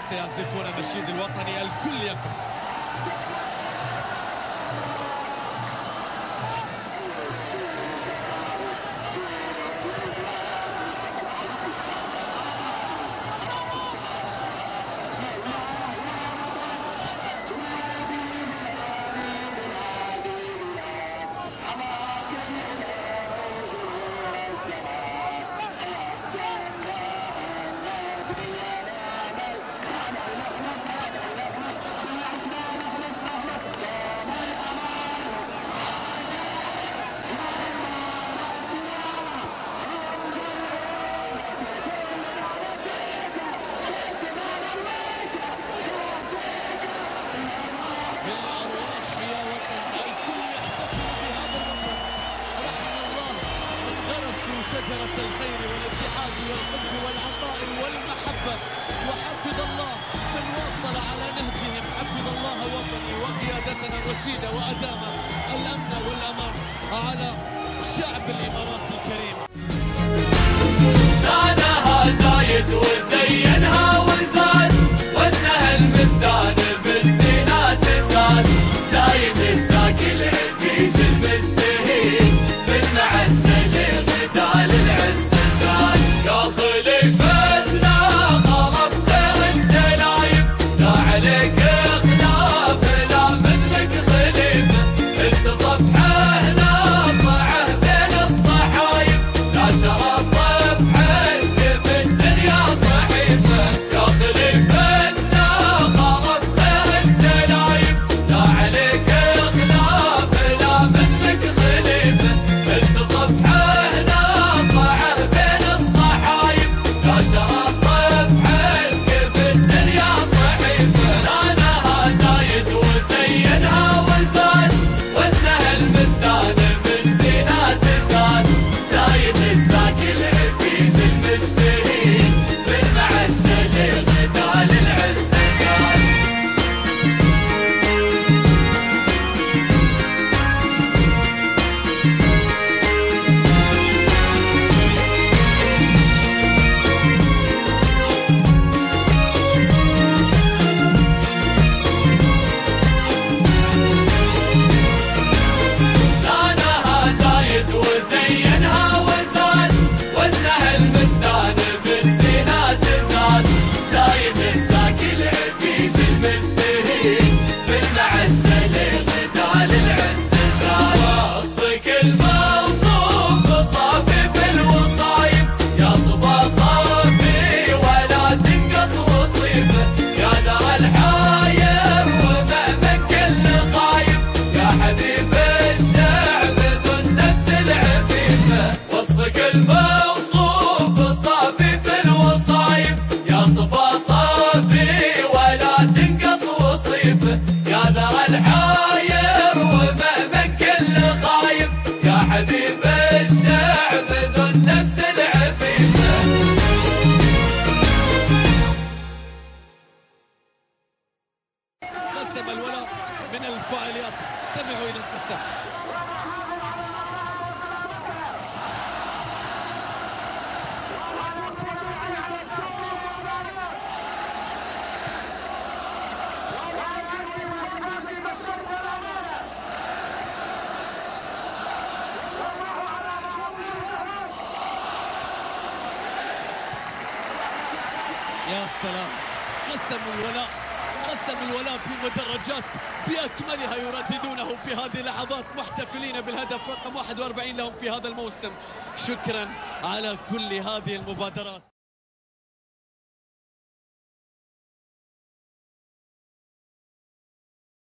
سيعزفون النشيد الوطني. الكل يقف. شجرة الخير والاتحاد والحب والعطاء والمحبة، وحفظ الله من واصل على نهجهم. حفظ الله وطني وقيادتنا الرشيدة وأدام الأمن والأمان على شعب الإمارات الكريم. زانها زايد وزينها وزاد، وزنها المزدان بالزينات زاد. زايد الزاكي العزيز المستهين بالمعز لغدا للعز زاد. يا خليفتنا خلف خير السلايب، لا عليك خلاف لا مثلك خليفه. انت صفحه ناصعه بين الصحايب، لا شرى صفحه في الدنيا صحيفه. يا خليفتنا خلف خير السلايب، لا عليك خلاف لا مثلك خليفه. انت صفحه ناصعه بين الصحايب، لا شرى صفحه في الدنيا صحيفه. زانها زايد وزينها وزاد، وزنها المزدان بالزينات زاد. زايد الزاكي العزيز المستهين بالمعزه لغدا للعز زاد. زانها زايد وزينها وزاد، وزنها المزدان بالزينات زاد. زايد الزاكي العزيز المستهين بالمعزه لغدا للعز زاد. وصفك الموصوف صافي في الوصايب، يا صفا صافي ولا تنقص وصيفه. يا دار الحاير ومأمن كل خايب، يا حبيب الشعب ذو النفس العفيفه. وصفك الموصوف صافي في الوصايب، يا صفا صافي ولا تنقص وصيفه. يا ذا الحاير ومأمن كل خايف، يا حبيب الشعب ذو النفس العفيفه. قسم الولاء من الفاعليات. استمعوا إلى القسم. يا سلام. قسم الولاء، قسم الولاء في مدرجات بأكملها يرددونه في هذه اللحظات، محتفلين بالهدف رقم 41 لهم في هذا الموسم. شكرا على كل هذه المبادرات.